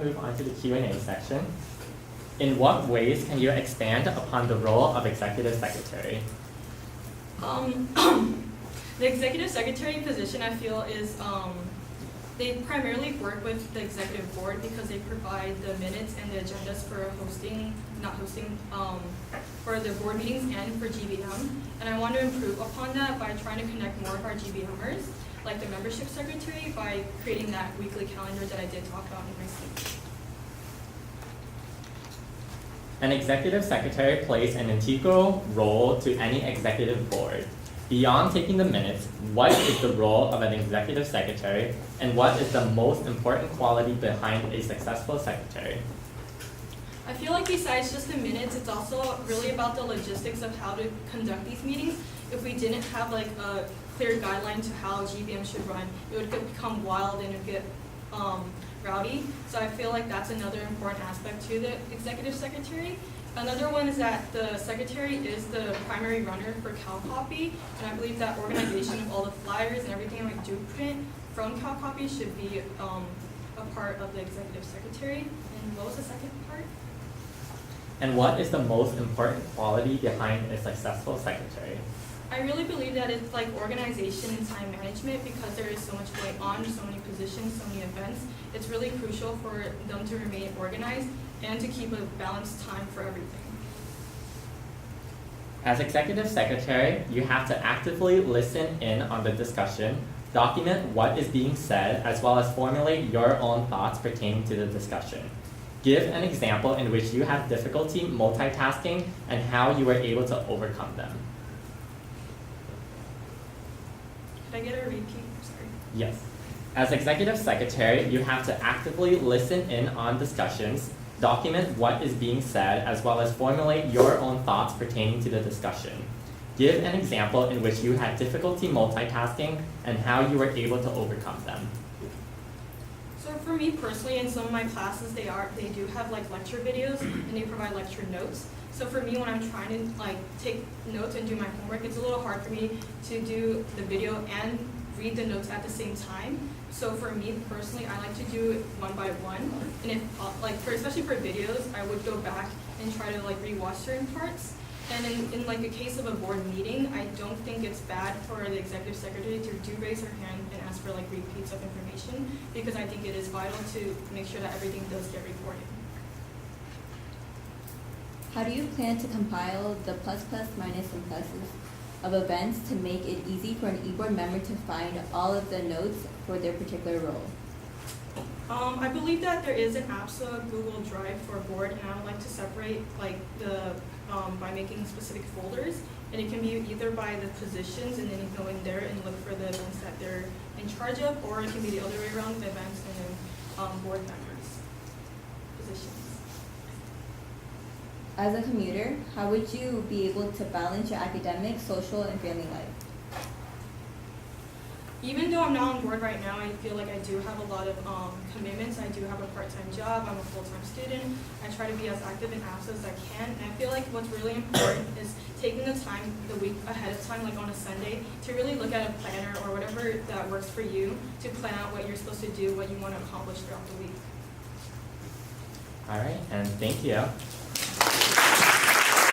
move on to the Q&A section. In what ways can you expand upon the role of executive secretary? The executive secretary position, I feel, is they primarily work with the executive board because they provide the minutes and the agendas for for the board meetings and for GBM. And I want to improve upon that by trying to connect more of our GBMers, like the membership secretary, by creating that weekly calendar that I did talk about in my speech. An executive secretary plays an integral role to any executive board. Beyond taking the minutes, what is the role of an executive secretary, and what is the most important quality behind a successful secretary? I feel like besides just the minutes, it's also really about the logistics of how to conduct these meetings. If we didn't have like a clear guideline to how GBM should run, it would become wild and it would get rowdy. So I feel like that's another important aspect to the executive secretary. Another one is that the secretary is the primary runner for CalCopy, and I believe that organization of all the flyers and everything we do print from CalCopy should be a part of the executive secretary. And what was the second part? And what is the most important quality behind a successful secretary? I really believe that it's like organization and time management because there is so much going on, so many positions, so many events. It's really crucial for them to remain organized and to keep a balanced time for everything. As executive secretary, you have to actively listen in on the discussion, document what is being said, as well as formulate your own thoughts pertaining to the discussion. Give an example in which you have difficulty multitasking and how you were able to overcome them. Could I get a repeat? Sorry. Yes. As executive secretary, you have to actively listen in on discussions, document what is being said, as well as formulate your own thoughts pertaining to the discussion. Give an example in which you had difficulty multitasking and how you were able to overcome them. So for me personally, in some of my classes, they do have like lecture videos and they provide lecture notes. So for me, when I'm trying to like take notes and do my homework, it's a little hard for me to do the video and read the notes at the same time. So for me personally, I like to do it one by one. And if especially for videos, I would go back and try to like rewatch certain parts. And in like a case of a board meeting, I don't think it's bad for the executive secretary to do raise her hand and ask for like repeats of information because I think it is vital to make sure that everything does get recorded. How do you plan to compile the plus, minus, and pluses of events to make it easy for an e-board member to find all of the notes for their particular role? I believe that there is an app, so Google Drive for board, and I would like to separate like by making specific folders, and it can be either by the positions, and then you go in there and look for the events that they're in charge of, or it can be the other way around, the events and then board members' positions. As a commuter, how would you be able to balance your academic, social, and family life? Even though I'm not on board right now, I feel like I do have a lot of commitments. I do have a part-time job. I'm a full-time student. I try to be as active in apps as I can. And I feel like what's really important is taking the time the week ahead of time, like on a Sunday, to really look at a planner or whatever that works for you to plan out what you're supposed to do, what you want to accomplish throughout the week. All right, and thank you.